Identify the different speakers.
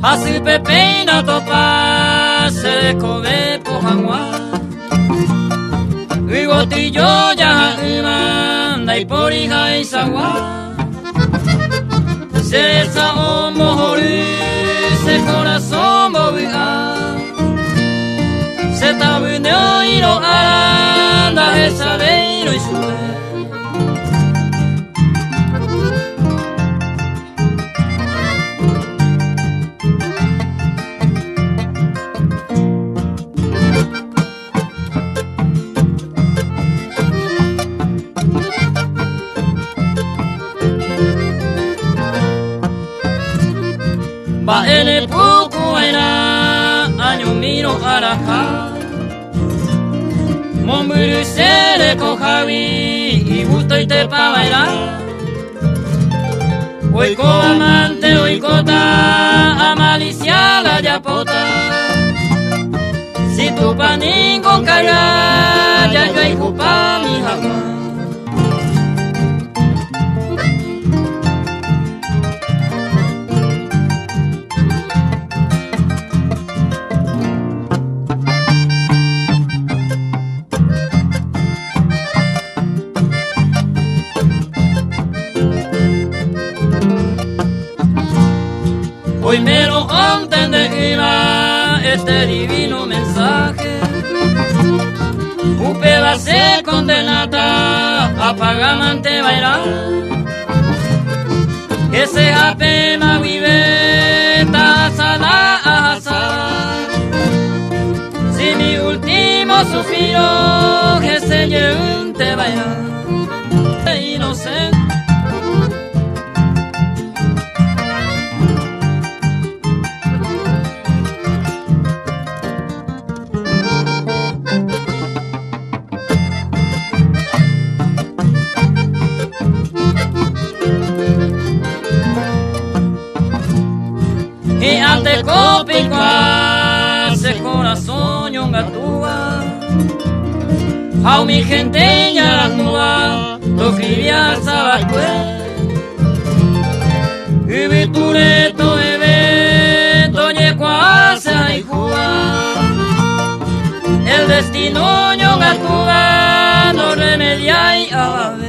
Speaker 1: Así pepina topa se cobe por agua. Y botillo ya manda y por hija y sagua. Se esa morir se corazón movía. Se tabuneo y no anda esa de no y sube. Va en el poco era año miro araja. Momburu se le cojavi y gusto y te pa bailar. Hoy co amante, hoy cota, amalicia la yapota. Si tu panín con cara, ya yo hijo pa mi jagua. Hoy me lo entenderá este divino mensaje. Upe va a ser condenada a pagamante bailar. Que se apema vive tasada a azar. Si mi último suspiro que se lleve te vaya inocente. Y ante copicua se corazón yongatúa. A mi gente ya la tua, to cribia sabacue. Y vitureto eve, toñecua se aijua. El destino yongatúa no remedia y ababe.